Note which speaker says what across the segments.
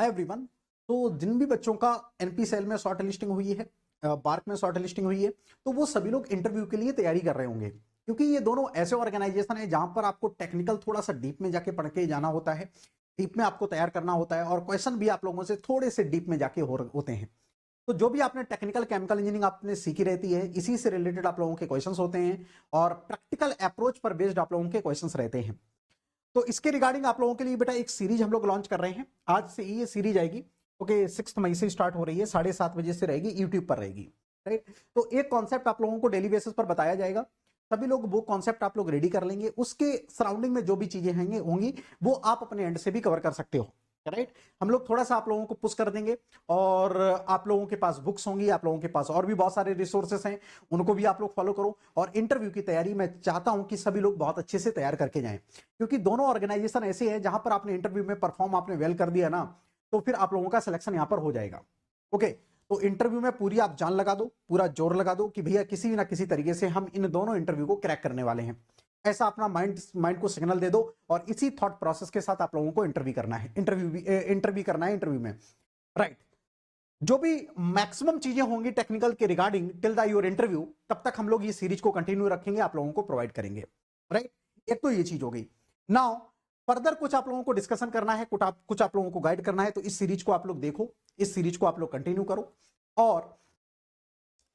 Speaker 1: Hi everyone. तो जिन भी बच्चों का एनपी सेल में शॉर्ट लिस्टिंग हुई है, बार्क में शॉर्ट लिस्टिंग हुई है, तो वो सभी लोग इंटरव्यू के लिए तैयारी कर रहे होंगे, क्योंकि ये दोनों ऐसे ऑर्गेनाइजेशन है जहां पर आपको टेक्निकल थोड़ा सा डीप में जाके पढ़ के जाना होता है, डीप में आपको तैयार करना होता है और क्वेश्चन भी आप लोगों से थोड़े से डीप में जाके होते हैं। तो जो भी आपने टेक्निकल केमिकल इंजीनियरिंग आपने सीखी रहती है, इसी से रिलेटेड आप लोगों के क्वेश्चंस होते हैं और प्रैक्टिकल अप्रोच पर बेस्ड आप लोगों के क्वेश्चंस रहते हैं। तो इसके रिगार्डिंग आप लोगों के लिए बेटा एक सीरीज हम लोग लॉन्च कर रहे हैं। आज से ये सीरीज आएगी। ओके, 6 मई से स्टार्ट हो रही है, 7:30 बजे से रहेगी, यूट्यूब पर रहेगी। राइट। तो एक कॉन्सेप्ट आप लोगों को डेली बेसिस पर बताया जाएगा। सभी लोग वो कॉन्सेप्ट आप लोग रेडी कर लेंगे। उसके सराउंडिंग में जो भी चीजें होंगी वो आप अपने एंड से भी कवर कर सकते हो। राइट। हम लोग थोड़ा सा आप लोगों को पुश कर देंगे और आप लोगों के पास बुक्स होंगी, आप लोगों के पास और भी बहुत सारे रिसोर्सेस हैं, उनको भी आप लोग फॉलो करो। और इंटरव्यू की तैयारी मैं चाहता हूं कि सभी लोग बहुत अच्छे से तैयार करके जाएं, क्योंकि दोनों ऑर्गेनाइजेशन ऐसे हैं जहां पर आपने इंटरव्यू में परफॉर्म आपने वेल कर दिया ना, तो फिर आप लोगों का सिलेक्शन यहां पर हो जाएगा। ओके। तो इंटरव्यू में पूरी आप जान लगा दो, पूरा जोर लगा दो कि भैया किसी ना किसी तरीके से हम इन दोनों इंटरव्यू को क्रैक करने वाले हैं। ऐसा अपना माइंड को सिग्नल दे दो और इसी थॉट प्रोसेस के साथ आप लोगों को इंटरव्यू करना है, इंटरव्यू करना है इंटरव्यू में। राइट। जो भी मैक्सिमम चीजें होंगी टेक्निकल के regarding till the your interview, तब तक हम लोग ये सीरीज को कंटिन्यू रखेंगे, आप लोगों को प्रोवाइड करेंगे। राइट। एक तो ये चीज हो गई। नाउ फर्दर कुछ आप लोगों को डिस्कशन करना है, कुछ आप लोगों को गाइड करना है, तो इस सीरीज को आप लोग देखो, इस सीरीज को आप लोग कंटिन्यू करो। और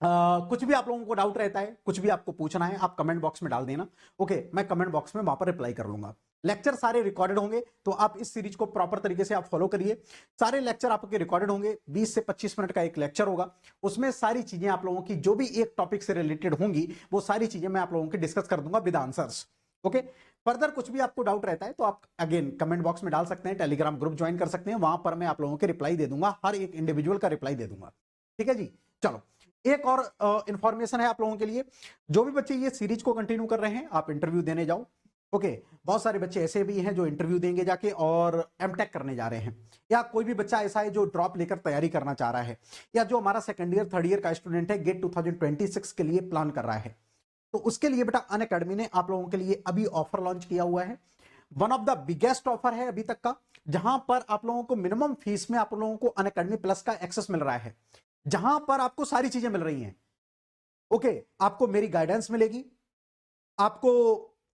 Speaker 1: कुछ भी आप लोगों को डाउट रहता है, कुछ भी आपको पूछना है, आप कमेंट बॉक्स में डाल देना। ओके, मैं कमेंट बॉक्स में वहां पर रिप्लाई कर लूंगा। लेक्चर सारे रिकॉर्डेड होंगे, तो आप इस सीरीज को प्रॉपर तरीके से आप फॉलो करिए। सारे लेक्चर आपके रिकॉर्डेड होंगे, 20 से 25 मिनट का एक लेक्चर होगा। उसमें सारी चीजें आप लोगों की जो भी एक टॉपिक से रिलेटेड होंगी, वो सारी चीजें मैं आप लोगों की डिस्कस कर दूंगा विद आंसर्स। ओके। फर्दर कुछ भी आपको डाउट रहता है तो आप अगेन कमेंट बॉक्स में डाल सकते हैं, टेलीग्राम ग्रुप ज्वाइन कर सकते हैं, वहां पर मैं आप लोगों के रिप्लाई दे दूंगा, हर एक इंडिविजुअल का रिप्लाई दे दूंगा। ठीक है जी। चलो, एक और इंफॉर्मेशन है आप लोगों के लिए। जो भी बच्चे ये सीरीज को कंटिन्यू कर रहे हैं, आप इंटरव्यू देने जाओ। ओके। बहुत सारे बच्चे ऐसे भी हैं जो इंटरव्यू देंगे जाके और एमटेक करने जा रहे हैं, या कोई भी बच्चा ऐसा है जो ड्रॉप लेकर तैयारी करना चाह रहा है, या जो हमारा सेकंड ईयर थर्ड ईयर का स्टूडेंट है, गेट 2026 के लिए प्लान कर रहा है। तो उसके लिए बेटा अनअकैडमी ने आप लोगों के लिए अभी ऑफर लॉन्च किया हुआ है। One of the biggest offer है अभी तक का, जहां पर आप लोगों को मिनिमम फीस में आप लोगों को अनअकैडमी प्लस का एक्सेस मिल रहा है, जहां पर आपको सारी चीजें मिल रही हैं। ओके। आपको मेरी गाइडेंस मिलेगी, आपको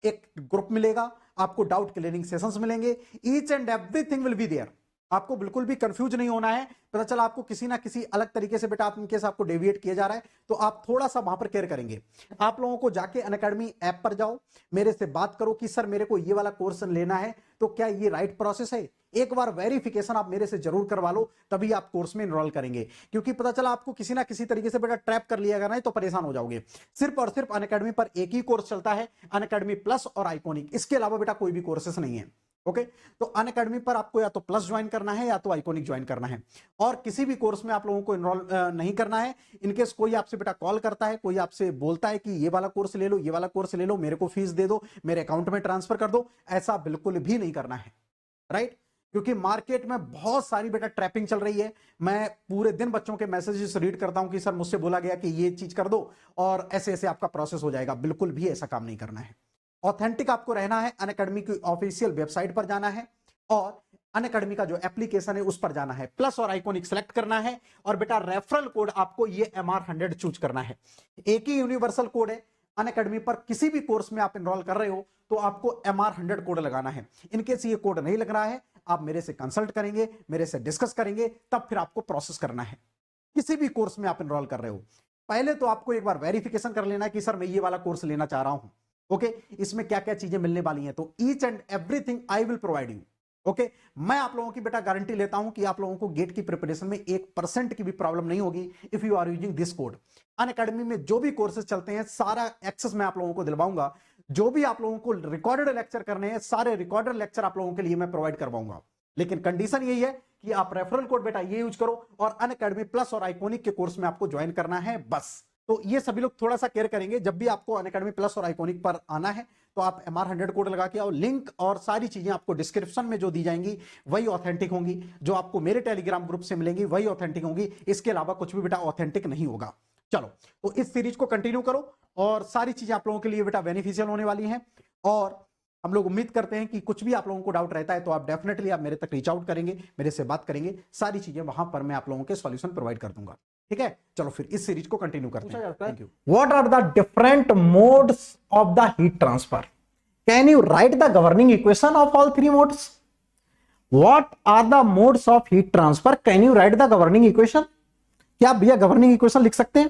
Speaker 1: एक ग्रुप मिलेगा, आपको डाउट क्लियरिंग सेशंस मिलेंगे, each and everything will be there. आपको बिल्कुल भी कंफ्यूज नहीं होना है। पता चला आपको किसी ना किसी अलग तरीके से बेटा आप इनकेस आपको डेविएट किया जा रहा है, तो आप थोड़ा सा वहां पर केयर करेंगे। आप लोगों को जाके अनअकैडमी ऐप पर जाओ, मेरे से बात करो कि सर मेरे को ये वाला कोर्स लेना है, तो क्या ये राइट प्रोसेस है। एक बार वेरिफिकेशन आप मेरे से जरूर करवा लो, तभी आप कोर्स में इनरोल करेंगे। क्योंकि पता चला आपको किसी ना किसी तरीके से बेटा ट्रैप कर लिया गया ना, तो परेशान हो जाओगे। सिर्फ और सिर्फ अनअकैडमी पर एक ही कोर्स चलता है, अनअकैडमी प्लस और आइकॉनिक, इसके अलावा बेटा कोई भी कोर्सेस नहीं है। ओके। तो अनअकैडमी पर आपको या तो प्लस ज्वाइन करना है या तो आइकॉनिक ज्वाइन करना है, और किसी भी कोर्स में आप लोगों को इनरोल नहीं करना है। इनकेस कोई आपसे बेटा कॉल करता है, कोई आपसे बोलता है कि ये वाला कोर्स ले लो, ये वाला कोर्स ले लो, मेरे को फीस दे दो, मेरे अकाउंट में ट्रांसफर कर दो, ऐसा बिल्कुल भी नहीं करना है। राइट। क्योंकि मार्केट में बहुत सारी बेटा ट्रैपिंग चल रही है। मैं पूरे दिन बच्चों के मैसेजेस रीड करता हूं कि सर मुझसे बोला गया कि ये चीज कर दो और ऐसे ऐसे आपका प्रोसेस हो जाएगा। बिल्कुल भी ऐसा काम नहीं करना है। ऑथेंटिक आपको रहना है, अनअकैडमी की ऑफिशियल वेबसाइट पर जाना है और अनअकैडमी का जो एप्लीकेशन है उस पर जाना है, प्लस और आइकॉनिक सेलेक्ट करना है, और बेटा रेफरल कोड आपको ये MR100 चूज करना है। एक ही यूनिवर्सल कोड है। अनअकैडमी पर किसी भी कोर्स में आप एनरोल कर रहे हो तो आपको MR100 कोड लगाना है। इनकेस ये कोड नहीं लग रहा है, आप मेरे से कंसल्ट करेंगे, मेरे से डिस्कस करेंगे, तब फिर आपको प्रोसेस करना है। किसी भी कोर्स में आप एनरोल कर रहे हो, पहले तो आपको एक बार वेरिफिकेशन कर लेना है कि सर मैं ये वाला कोर्स लेना चाह रहा हूं। ओके। इसमें क्या क्या चीजें मिलने वाली हैं, तो each and everything I will provide you. Okay. मैं आप लोगों की बेटा गारंटी लेता हूं कि आप लोगों को गेट की प्रिपरेशन में 1% की भी प्रॉब्लम नहीं होगी if you are using this code. Unacademy में जो भी कोर्सेज चलते हैं, सारा एक्सेस मैं आप लोगों को दिलवाऊंगा। जो भी आप लोगों को रिकॉर्डेड लेक्चर करने हैं, सारे रिकॉर्डेड लेक्चर आप लोगों के लिए मैं प्रोवाइड करवाऊंगा। लेकिन कंडीशन यही है कि आप रेफरल कोड बेटा ये यूज करो, और अनअकैडमी प्लस और आइकॉनिक के कोर्स में आपको ज्वाइन करना है बस। तो ये सभी लोग थोड़ा सा केयर करेंगे। जब भी आपको अनअकैडमी प्लस और आइकॉनिक पर आना है, तो आप MR100 कोड लगा के आओ। लिंक और सारी चीजें आपको डिस्क्रिप्शन में जो दी जाएंगी वही ऑथेंटिक होंगी, जो आपको मेरे टेलीग्राम ग्रुप से मिलेंगी वही ऑथेंटिक होंगी। इसके अलावा कुछ भी बेटा ऑथेंटिक नहीं होगा। चलो, तो इस सीरीज को कंटिन्यू करो और सारी चीजें आप लोगों के लिए बेटा बेनिफिशियल होने वाली हैं। और हम लोग उम्मीद करते हैं कि कुछ भी आप लोगों को डाउट रहता है तो आप डेफिनेटली आप मेरे तक रीच आउट करेंगे, मेरे से बात करेंगे, सारी चीजें वहां पर मैं आप लोगों के सॉल्यूशन प्रोवाइड कर दूंगा। ठीक है, चलो फिर इस सीरीज को कंटिन्यू करते हैं। Thank you. What are the different modes of the heat transfer? Can you write the governing equation of all three modes? What are the modes of heat transfer? Can you write the governing equation? क्या आप भैया governing equation लिख सकते हैं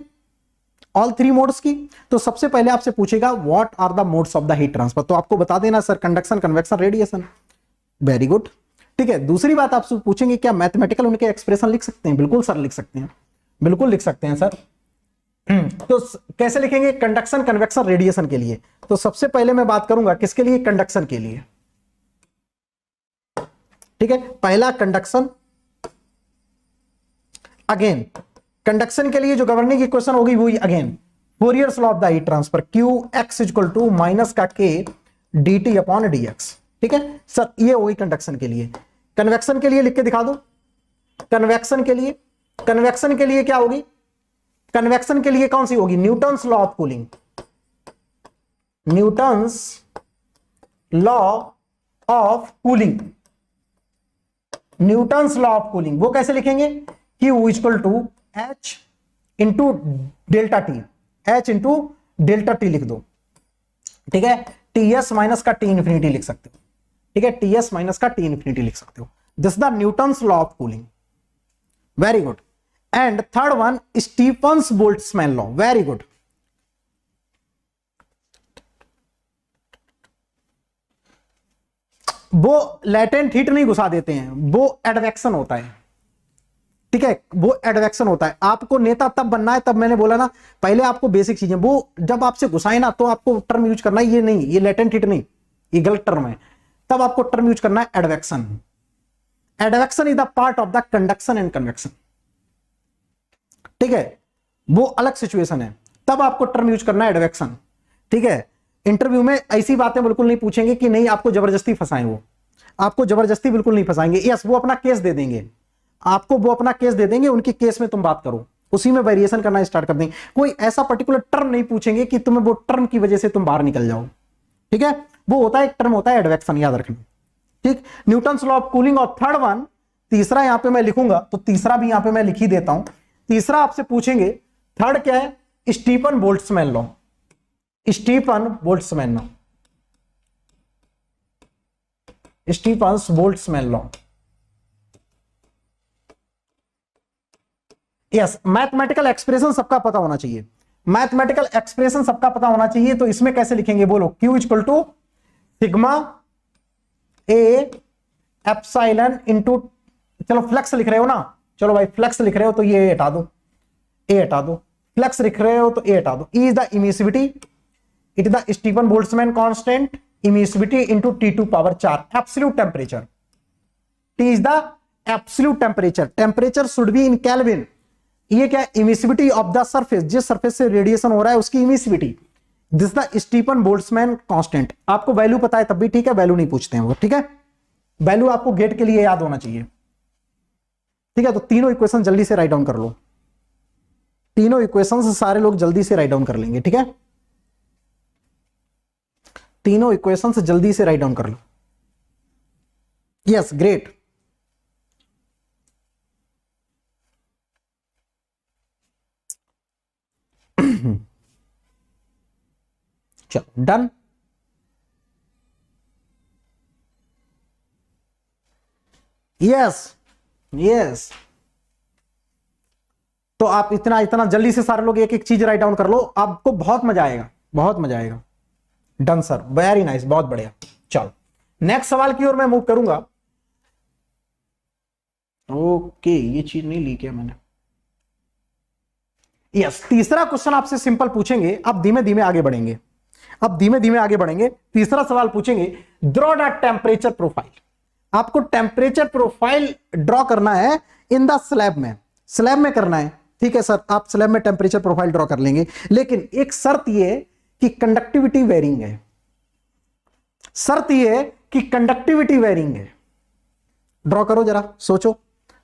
Speaker 1: all three modes की? तो सबसे पहले आपसे पूछेगा what are the modes of the heat transfer, तो आपको बता देना sir conduction, convection, radiation. Very good, ठीक है। दूसरी बात आपसे पूछेंगे क्या मैथमेटिकल उनके एक्सप्रेशन लिख सकते हैं? बिल्कुल सर लिख सकते हैं, बिल्कुल लिख सकते हैं सर। तो कैसे लिखेंगे कंडक्शन, कन्वेक्शन, रेडिएशन के लिए? तो सबसे पहले मैं बात करूंगा किसके लिए? कंडक्शन के लिए। ठीक है, पहला कंडक्शन। अगेन कंडक्शन के लिए जो गवर्निंग इक्वेशन होगी वो again Fourier's law of the heat transfer, Q X equal to minus का K D T upon D X. ठीक है सर, ये होगी कंडक्शन के लिए। कन्वेक्शन के लिए लिख के दिखा दो। कन्वेक्शन के लिए, कन्वेक्शन के लिए क्या होगी? कन्वेक्शन के लिए कौन सी होगी? Newton's law of cooling, Newton's law of cooling, Newton's law of cooling. वो कैसे लिखेंगे? Q equal to H into delta T, H into delta T लिख दो। ठीक है, टीएस माइनस का टी इंफिनिटी लिख सकते हो। ठीक है, टीएस माइनस का टी इंफिनिटी लिख सकते हो। This the Newton's law of cooling. Very good. And third one Stefan's Boltzmann law. Very good. वो लैटेंट हीट नहीं घुसा देते हैं, वो एडवेक्शन होता है। ठीक है, वो एडवेक्शन होता है। आपको नेता तब बनना है, तब मैंने बोला ना पहले आपको बेसिक चीजें, वो जब आपसे घुसाए ना तो आपको टर्म यूज करना है, ये नहीं, ये लैटेंट हीट नहीं, ये गलत टर्म है। तब आपको टर्म यूज करना है advection. Advection is the part of the conduction and convection. ठीक है, वो अलग सिचुएशन है, तब आपको टर्म यूज करना है एडवेक्शन। ठीक है, इंटरव्यू में ऐसी बातें बिल्कुल नहीं पूछेंगे कि नहीं आपको जबरदस्ती फंसाएं, वो आपको जबरदस्ती बिल्कुल नहीं फंसाएंगे। यस, वो अपना केस दे देंगे आपको, वो अपना केस दे देंगे, उनके केस में तुम बात करो, उसी में वेरिएशन करना स्टार्ट कर देंगे। कोई ऐसा पर्टिकुलर टर्म नहीं पूछेंगे कि तुम्हें वो टर्म की वजह से तुम बाहर निकल जाओ। ठीक है, वो होता है एक टर्म होता है एडवेक्शन, याद रखना। ठीक, न्यूटन्स लॉ ऑफ कूलिंग। और थर्ड वन, तीसरा यहां पे मैं लिखूंगा तो तीसरा भी यहां पे मैं लिख ही देता हूं। तीसरा आपसे पूछेंगे, थर्ड क्या है? Stefan Boltzmann law. Stefan Boltzmann law, Stefan's Boltzmann law. Yes, mathematical expression सबका पता होना चाहिए, मैथमेटिकल एक्सप्रेशन सबका पता होना चाहिए। तो इसमें कैसे लिखेंगे बोलो? Q equal to sigma A epsilon into, चलो फ्लक्स लिख रहे हो ना, चलो भाई फ्लक्स लिख रहे हो तो ये हटा दो, ए हटा दो। फ्लक्स लिख रहे हो तो ए हटा दो। E is the emissivity, it is the Stefan Boltzmann constant, emissivity into T2 power 4, absolute temperature. T is the absolute temperature, temperature should be in kelvin. ये क्या? इमिसिविटी ऑफ द सरफेस, जिस surface से radiation हो रहा है उसकी emissivity. This the Stefan Boltzmann constant. आपको value पता है तब भी ठीक है, वैल्यू नहीं पूछते हैं वो। ठीक है, वैल्यू आपको गेट के लिए याद होना चाहिए। ठीक है, तो तीनों इक्वेशन जल्दी से राइट डाउन कर लो, तीनों इक्वेशन सारे लोग जल्दी से राइट डाउन कर लेंगे। ठीक है, तीनों इक्वेशन जल्दी से राइट डाउन कर लो। Yes, great. चलो डन। यस यस, तो आप इतना इतना जल्दी से सारे लोग एक एक चीज राइट डाउन कर लो, आपको बहुत मजा आएगा, बहुत मजा आएगा। डन सर, वेरी नाइस, बहुत बढ़िया। चलो नेक्स्ट सवाल की ओर मैं मूव करूंगा। ओके, ये चीज नहीं ली क्या मैंने? यस, तीसरा क्वेश्चन आपसे सिंपल पूछेंगे, अब धीमे धीमे आगे बढ़ेंगे, अब धीमे धीमे आगे बढ़ेंगे। तीसरा सवाल पूछेंगे, ड्रॉ द टेम्परेचर प्रोफाइल। आपको टेम्परेचर प्रोफाइल ड्रॉ करना है इन द स्लैब में, स्लैब में करना है। ठीक है सर, आप स्लैब में टेम्परेचर प्रोफाइल ड्रॉ कर लेंगे, लेकिन एक शर्त ये कि कंडक्टिविटी वेरिंग है, शर्त ये कि कंडक्टिविटी वेरिंग है। ड्रॉ करो जरा, सोचो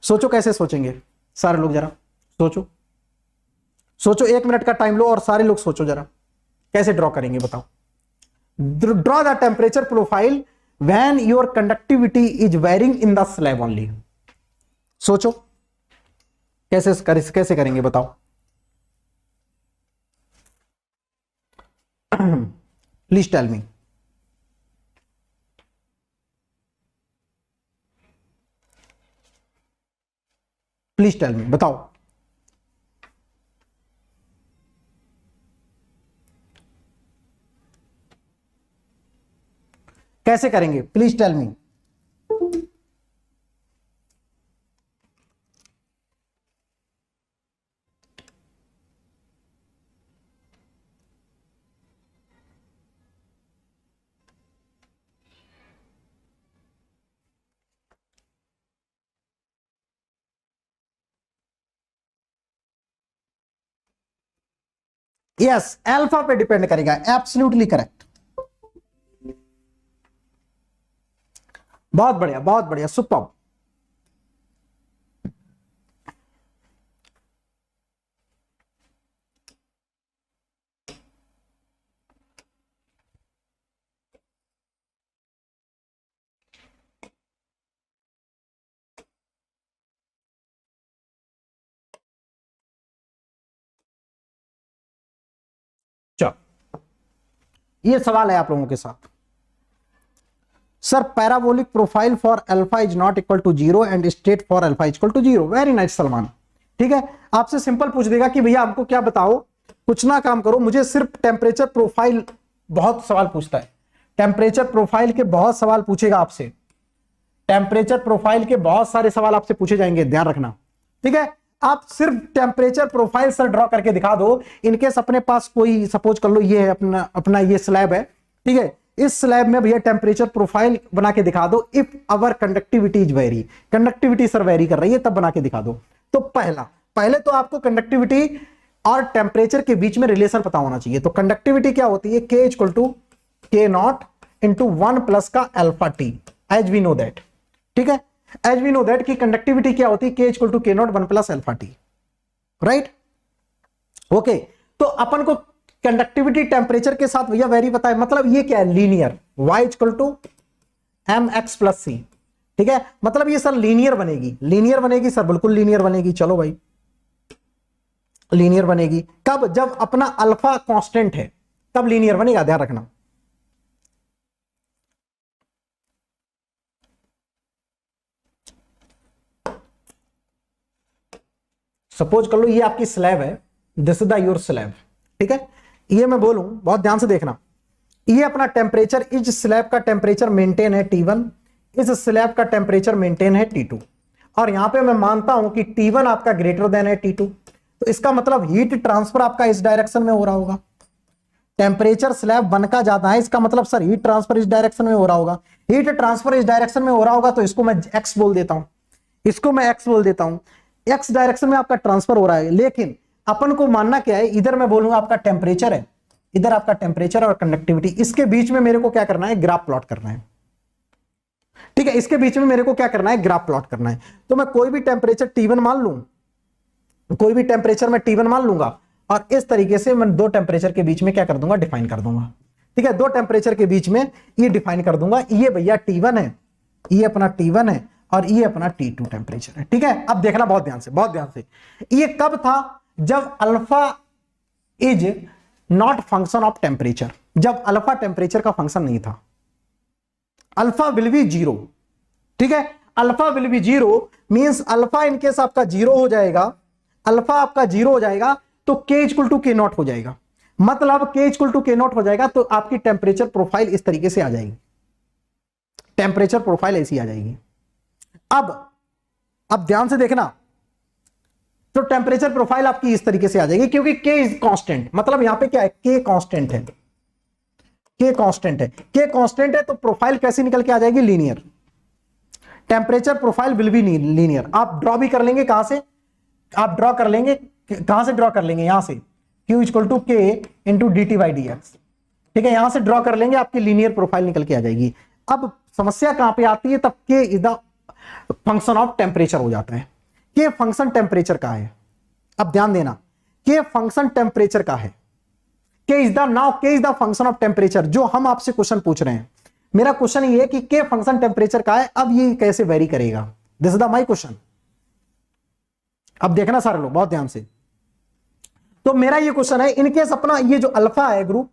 Speaker 1: सोचो कैसे सोचेंगे सारे लोग, जरा सोचो सोचो, 1 मिनट का टाइम लो और सारे लोग सोचो जरा कैसे ड्रॉ करेंगे, बताओ। Draw the temperature profile when your conductivity is varying in the slab only. सोचो कैसे करेंगे बताओ। Please tell me. Please tell me, बताओ। कैसे करेंगे please tell me. Yes, alpha पे डिपेंड करेगा, एब्सोल्युटली करेक्ट। बहुत बढ़िया, बहुत बढ़िया, सुपर। चलो, ये सवाल है आप लोगों के साथ। Sir parabolic profile for alpha is not equal to zero and state for alpha is equal to zero. Very nice Salman. ठीक है, आपसे सिंपल पूछ देगा कि भैया हमको क्या बताओ, कुछ ना काम करो, मुझे सिर्फ टेम्परेचर प्रोफाइल, बहुत सवाल पूछता है टेम्परेचर प्रोफाइल के, बहुत सवाल पूछेगा आपसे टेम्परेचर प्रोफाइल के, बहुत सारे सवाल आपसे पूछे जाएंगे, ध्यान रखना। ठीक है, आप सिर्फ टेम्परेचर प्रोफाइल सर ड्रॉ करके दिखा दो। इनकेस अपने पास कोई, सपोज कर लो ये है अपना ये स्लैब है, ठीक है, इस स्लैब में भैया टेम्परेचर प्रोफाइल बना के दिखा दो। If our conductivity is very, conductivity sir very कर रही है, तब बना के दिखा दो। तो पहले तो आपको कंडक्टिविटी और टेम्परेचर के बीच में रिलेशन पता होना चाहिए। तो कंडक्टिविटी क्या होती है, K equal to K not into 1 plus का alpha T, as we know that. ठीक है, एज वी नो दैट की कंडक्टिविटी क्या होती है, K equal to K not 1 plus alpha T, right. Okay, तो अपन को कंडक्टिविटी टेम्परेचर के साथ भैया वेरी पता है, मतलब ये क्या है, linear, y equal to M X plus C. ठीक है, मतलब ये सर लीनियर बनेगी, लीनियर बनेगी सर, बिल्कुल लीनियर बनेगी। चलो भाई, लीनियर बनेगी कब, जब अपना अल्फा कांस्टेंट है, तब लीनियर बनेगा, ध्यान रखना। सपोज कर लो ये आपकी स्लैब है, this is the your slab. ठीक है, ये मैं बोलूं, बहुत ध्यान से देखना, ये अपना टेम्परेचर, इस स्लैब का टेम्परेचर मेंटेन है T1, इस स्लैब का टेम्परेचर मेंटेन है T2, और यहां पे मैं मानता हूं कि T1 आपका ग्रेटर देन है T2, तो इसका मतलब हीट ट्रांसफर आपका इस डायरेक्शन में हो रहा होगा। टेम्परेचर स्लैब 1 का ज्यादा है, इसका मतलब सर हीट ट्रांसफर इस डायरेक्शन में हो रहा होगा। हीट ट्रांसफर इस डायरेक्शन में हो रहा होगा, तो इसको मैं एक्स बोल देता हूं, इसको मैं एक्स बोल देता हूं। एक्स डायरेक्शन में आपका ट्रांसफर हो रहा है, लेकिन अपन को मानना क्या है, इधर मैं बोलूंगा आपका टेम्परेचर है, इधर आपका टेम्परेचर और कंडक्टिविटी, इसके बीच में मेरे को क्या करना है, ग्राफ प्लॉट करना है। ठीक है, इसके बीच में मेरे को क्या करना है, ग्राफ प्लॉट करना है। तो मैं कोई भी टेम्परेचर T1 मान लूं, कोई भी टेम्परेचर मैं T1 मान लूंगा, और इस तरीके से मैं दो टेम्परेचर के बीच में क्या कर दूंगा, डिफाइन कर दूंगा। ठीक है, दो टेम्परेचर के बीच में ये डिफाइन कर दूंगा, ये भैया T1 है, ये अपना T1 है, और ये अपना T2 टेम्परेचर है। ठीक है, अब देखना बहुत ध्यान से, बहुत ध्यान से। ये कब था, जब alpha is not function of temperature, जब अल्फा टेम्परेचर का फंक्शन नहीं था, अल्फा विल बी जीरो। ठीक है, alpha will be zero means alpha in case आपका जीरो हो जाएगा, अल्फा आपका जीरो हो जाएगा, तो K equal to K naught हो जाएगा, मतलब K equal to K naught हो जाएगा, तो आपकी टेम्परेचर प्रोफाइल इस तरीके से आ जाएगी, टेम्परेचर प्रोफाइल ऐसी आ जाएगी। अब ध्यान से देखना, तो टेम्परेचर प्रोफाइल आपकी इस तरीके से आ जाएगी, क्योंकि K इज कांस्टेंट, मतलब यहां पे क्या है, K कांस्टेंट है, K कांस्टेंट है, K कांस्टेंट है, तो प्रोफाइल कैसी निकल के आ जाएगी, linear. Temperature profile will be linear. आप ड्रॉ भी कर लेंगे, कहां से आप ड्रॉ कर लेंगे, कहां से ड्रॉ कर लेंगे, यहां से Q equal to K into dt/dx। ठीक है, यहां से ड्रॉ कर लेंगे, आपकी लीनियर प्रोफाइल निकल के आ जाएगी। अब समस्या कहां पे आती है, तब K is the function of temperature हो जाता है। K फंक्शन टेम्परेचर का है, अब ध्यान देना, K फंक्शन टेम्परेचर का है, के इज द नाउ के is the function of temperature. जो हम आपसे क्वेश्चन पूछ रहे हैं, मेरा क्वेश्चन ये है कि के फंक्शन टेम्परेचर का है, अब ये कैसे वेरी करेगा, this is the my question. अब देखना सारे लोग बहुत ध्यान से। तो मेरा ये क्वेश्चन है, इनकेस अपना ये जो अल्फा है ग्रुप,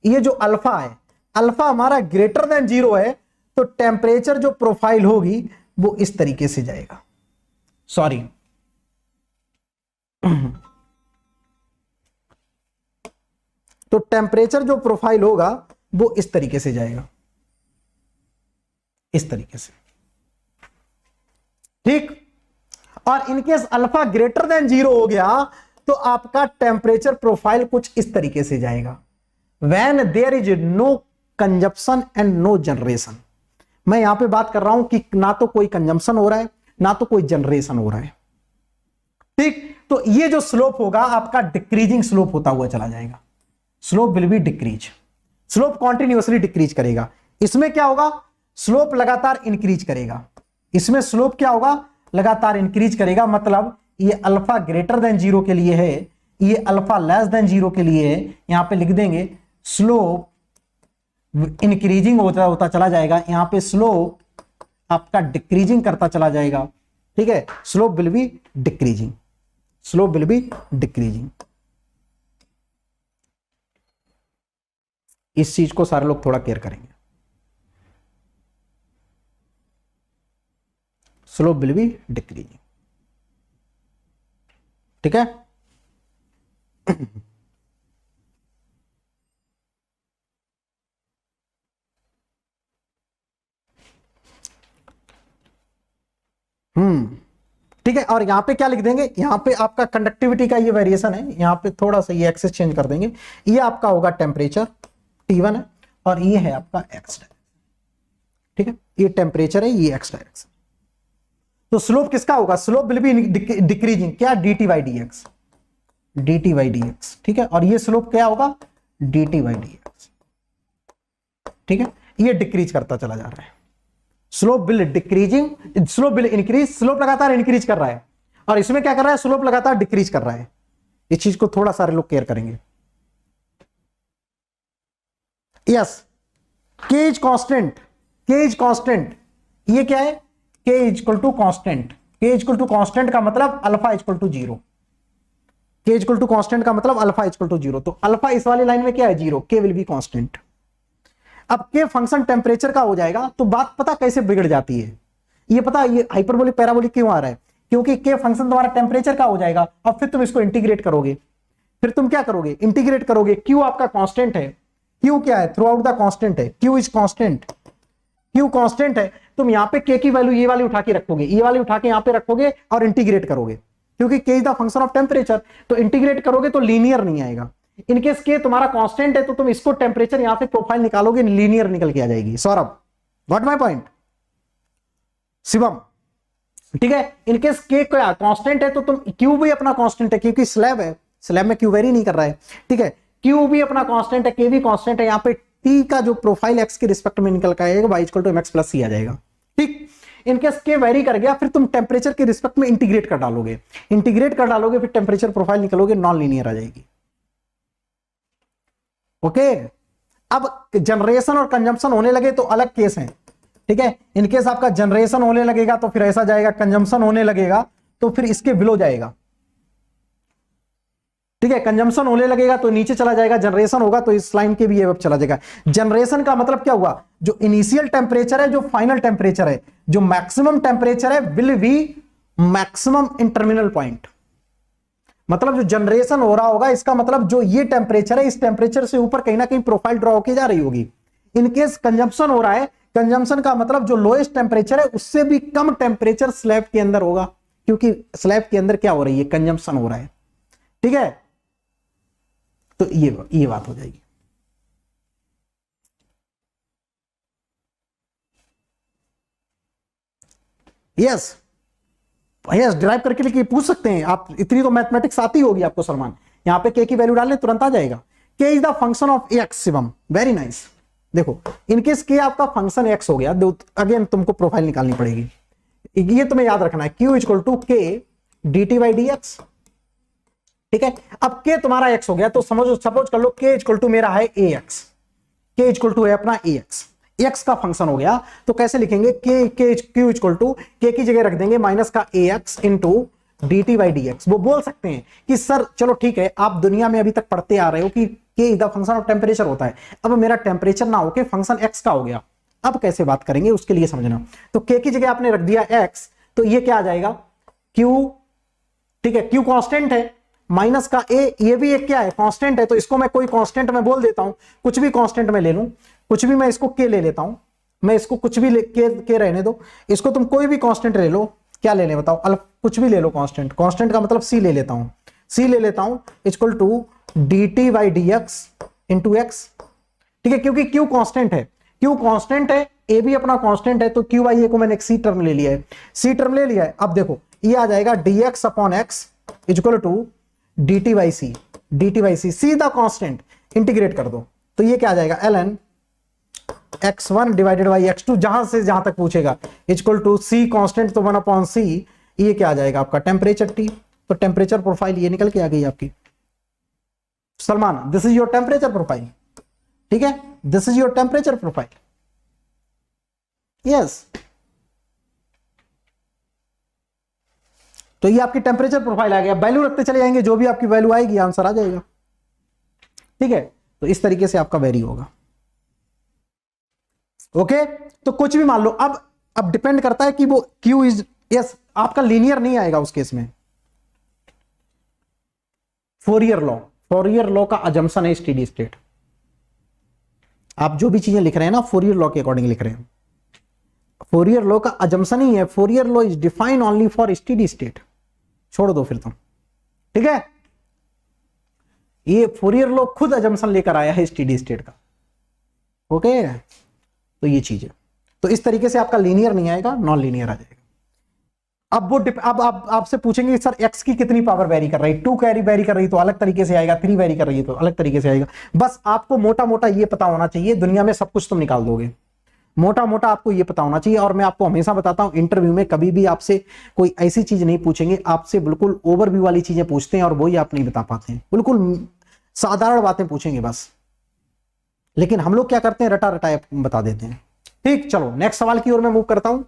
Speaker 1: ये जो अल्फा है, अल्फा हमारा ग्रेटर देन 0 है, तो टेम्परेचर जो प्रोफाइल होगी वो इस तरीके से जाएगा। सॉरी, तो टेम्परेचर जो प्रोफाइल होगा वो इस तरीके से जाएगा, इस तरीके से, ठीक। और इनकेस अल्फा ग्रेटर देन 0 हो गया तो आपका टेम्परेचर प्रोफाइल कुछ इस तरीके से जाएगा। When there is no consumption and no generation. मैं यहां पे बात कर रहा हूं कि ना तो कोई कंजम्पशन हो रहा है ना तो कोई जनरेशन हो रहा है, ठीक। तो ये जो स्लोप होगा आपका डिक्रीजिंग स्लोप होता हुआ चला जाएगा। Slope will be decrease, slope continuously decrease करेगा। इसमें क्या होगा, स्लोप लगातार इंक्रीज करेगा। इसमें स्लोप क्या होगा, लगातार इंक्रीज करेगा। मतलब ये अल्फा ग्रेटर देन 0 के लिए है, ये अल्फा लेस देन 0 के लिए है। यहां पे लिख देंगे स्लोप इंक्रीजिंग होता चला जाएगा, यहां पे स्लोप आपका डिक्रीजिंग करता चला जाएगा, ठीक है। Slope will be decreasing, slope will be decreasing. इस चीज को सारे लोग थोड़ा केयर करेंगे। स्लोप विल बी डिक्रीजिंग, ठीक है। ठीक है। और यहां पे क्या लिख देंगे, यहां पे आपका कंडक्टिविटी का ये वेरिएशन है, यहां पे थोड़ा सा ये एक्सेस चेंज कर देंगे। ये आपका होगा टेम्परेचर T1 है और ये है आपका एक्स डायरेक्शन, ठीक है। ये टेम्परेचर है, ये एक्स डायरेक्शन। तो स्लोप किसका होगा, स्लोप विल बी डिक्रीजिंग, क्या, dt by D x, dt by D X, ठीक है। और ये स्लोप क्या होगा, dt बाई डी एक्स, ठीक है। ये डिक्रीज करता चला जा रहा है। Slope will decreasing, slope will increase, slope लगातार इंक्रीज कर रहा है। और इसमें क्या कर रहा है, स्लोप लगातार डिक्रीज कर रहा है। इस चीज को थोड़ा सारे लोग केयर करेंगे। यस, के इज कांस्टेंट, के इज कांस्टेंट, ये क्या है, के इक्वल टू कांस्टेंट। के इक्वल टू कांस्टेंट का मतलब अल्फा इक्वल टू 0। के इक्वल टू कांस्टेंट का मतलब अल्फा इक्वल टू 0। तो अल्फा इस वाली लाइन में क्या है, 0, के विल बी कांस्टेंट। अब के फंक्शन टेम्परेचर का हो जाएगा तो बात पता कैसे बिगड़ जाती है, ये पता, ये हाइपरबोलिक पैराबोलिक क्यों आ रहा है, क्योंकि के फंक्शन तुम्हारा टेम्परेचर का हो जाएगा। अब फिर तुम इसको इंटीग्रेट करोगे, फिर तुम क्या करोगे, इंटीग्रेट करोगे। क्यू आपका कांस्टेंट है, क्यू क्या है, थ्रू आउट द कांस्टेंट है, Q is constant, Q constant है। तुम यहां पे के की वैल्यू ये वाली उठा के रखोगे, ये वाली उठा के यहां पे रखोगे और इंटीग्रेट करोगे, क्योंकि के is the function of temperature. तो इंटीग्रेट करोगे तो लीनियर नहीं आएगा। इनकेस के तुम्हारा कांस्टेंट है तो तुम इसको टेम्परेचर यहां पे प्रोफाइल निकालोगे, लीनियर निकल के आ जाएगी। Saurabh, what my point, Shivam, ठीक है। इनकेस के क्या कांस्टेंट है तो तुम, क्यू भी अपना कांस्टेंट है क्योंकि स्लैब है, स्लैब में क्यू वेरी नहीं कर रहा है, ठीक है। क्यू भी अपना कांस्टेंट है, के भी कांस्टेंट है। यहां पे टी का जो प्रोफाइल एक्स के रिस्पेक्ट में निकल के आएगा, Y equal to M X plus C आ जाएगा, ठीक। इनकेस के वेरी कर गया फिर तुम टेम्परेचर के रिस्पेक्ट में इंटीग्रेट कर डालोगे, इंटीग्रेट कर डालोगे फिर टेम्परेचर प्रोफाइल निकलोगे, नॉन लीनियर आ जाएगी। ओके। अब जनरेशन और कंजम्पशन होने लगे तो अलग केस है, ठीक है। इनकेस आपका जनरेशन होने लगेगा तो फिर ऐसा जाएगा, कंजम्पशन होने लगेगा तो फिर इसके बिलो जाएगा, ठीक है। कंजम्पशन होने लगेगा तो नीचे चला जाएगा, जनरेशन होगा तो इस लाइन के भी अब चला जाएगा। जनरेशन का मतलब क्या हुआ, जो इनिशियल टेम्परेचर है, जो फाइनल टेम्परेचर है, जो मैक्सिमम टेम्परेचर है, will be maximum in terminal point. मतलब जो जनरेशन हो रहा होगा इसका मतलब जो ये टेम्परेचर है, इस टेम्परेचर से ऊपर कहीं ना कहीं प्रोफाइल ड्रॉ होके जा रही होगी। इनकेस कंजम्पशन हो रहा है, कंजम्पशन का मतलब जो लोएस्ट टेम्परेचर है उससे भी कम टेम्परेचर स्लैब के अंदर होगा, क्योंकि स्लैब के अंदर क्या हो रही है, कंजम्पशन हो रहा है, ठीक है। तो ये बात हो जाएगी। यस यस, डिराइव करके लिए पूछ सकते हैं आप, इतनी तो मैथमेटिक्स आती होगी आपको सलमान। यहां पे के की वैल्यू डालने तुरंत आ जाएगा। के is the function of x, Shivam, very nice. देखो इनकेस के आपका फंक्शन एक्स हो गया, अगेन तुमको प्रोफाइल निकालनी पड़ेगी, ये तुम्हें याद रखना है, क्यू इक्वल टू के D T by D X, ठीक है। अब k तुम्हारा x हो गया, तो समझो, सपोज कर लो k इक्वल टू मेरा है ax, k इक्वल टू है अपना ax, x का फंक्शन हो गया, तो कैसे लिखेंगे, q इक्वल टू k की जगह रख देंगे माइनस का ax into dt by dx। वो बोल सकते हैं कि सर चलो ठीक है, आप दुनिया में अभी तक पढ़ते आ रहे हो कि k is the function of temperature होता है, अब मेरा टेम्परेचर ना होके फंक्शन x का हो गया, अब कैसे बात करेंगे उसके लिए समझना। तो k की जगह आपने रख दिया x, तो ये क्या आ जाएगा q, ठीक है, q कांस्टेंट है, माइनस का a, ये भी एक क्या है, कांस्टेंट है, तो इसको मैं कोई कांस्टेंट में बोल देता हूं, कुछ भी कांस्टेंट में ले लूं, कुछ भी, मैं इसको k ले लेता हूं, मैं इसको कुछ भी के रहने दो, इसको तुम कोई भी कांस्टेंट ले लो, क्या ले ले बताओ, कुछ भी ले लो कांस्टेंट, कांस्टेंट का मतलब c ले लेता हूं, c ले लेता हूं equal to dt by dx into x, ठीक है, क्योंकि q कांस्टेंट है, q कांस्टेंट है, a भी अपना कांस्टेंट है, तो q बाई a को मैंने एक c टर्म ले लिया है, c टर्म ले लिया है। अब देखो ये आ जाएगा dx upon x equal to dt by c, सीधा कांस्टेंट इंटीग्रेट कर दो, तो ये क्या आ जाएगा ln x1 divided by x2, जहां से जहां तक पूछेगा, इक्वल टू c कांस्टेंट तो 1 अपॉन c, ये क्या आ जाएगा आपका टेम्परेचर T, तो टेम्परेचर प्रोफाइल ये निकल के आ गई आपकी। Salman, this is your temperature profile, ठीक है, this is your temperature profile, yes. तो ये आपकी टेम्परेचर प्रोफाइल आ गया, वैल्यू रखते चले जाएंगे, जो भी आपकी वैल्यू आएगी आंसर आ जाएगा, ठीक है। तो इस तरीके से आपका वेरी होगा, ओके। तो कुछ भी मान लो, अब डिपेंड करता है कि वो Q इज, यस, आपका लीनियर नहीं आएगा उस केस में। फोरियर लॉ का अजम्पशन है स्टेडी स्टेट, आप जो भी चीजें लिख रहे हैं ना फोरियर लॉ के अकॉर्डिंग लिख रहे हैं, फोरियर लॉ का अजम्पशन ही है, Fourier law is defined only for steady state, छोड़ दो फिर तुम, ठीक है। ये फोरियर लॉ खुद अजम्पशन लेकर आया है स्टेडी स्टेट का, ओके। तो ये चीज है, तो इस तरीके से आपका लीनियर नहीं आएगा, नॉन लीनियर आ जाएगा। अब वो अब आपसे पूछेंगे सर x की कितनी पावर वेरी कर रही है, 2 कैरी वेरी कर रही तो अलग तरीके से आएगा, 3 वेरी कर रही है तो अलग तरीके से आएगा। बस आपको मोटा मोटा ये पता होना चाहिए, दुनिया में सब कुछ तुम निकाल दोगे, मोटा मोटा आपको ये पता होना चाहिए। और मैं आपको हमेशा बताता हूं, इंटरव्यू में कभी भी आपसे कोई ऐसी चीज नहीं पूछेंगे, आपसे बिल्कुल ओवरव्यू वाली चीजें पूछते हैं और वही आप नहीं बता पाते हैं, बिल्कुल साधारण बातें पूछेंगे बस, लेकिन हम लोग क्या करते हैं, रटा रटाया बता देते हैं। ठीक, चलो नेक्स्ट सवाल की ओर मैं मूव करता हूं।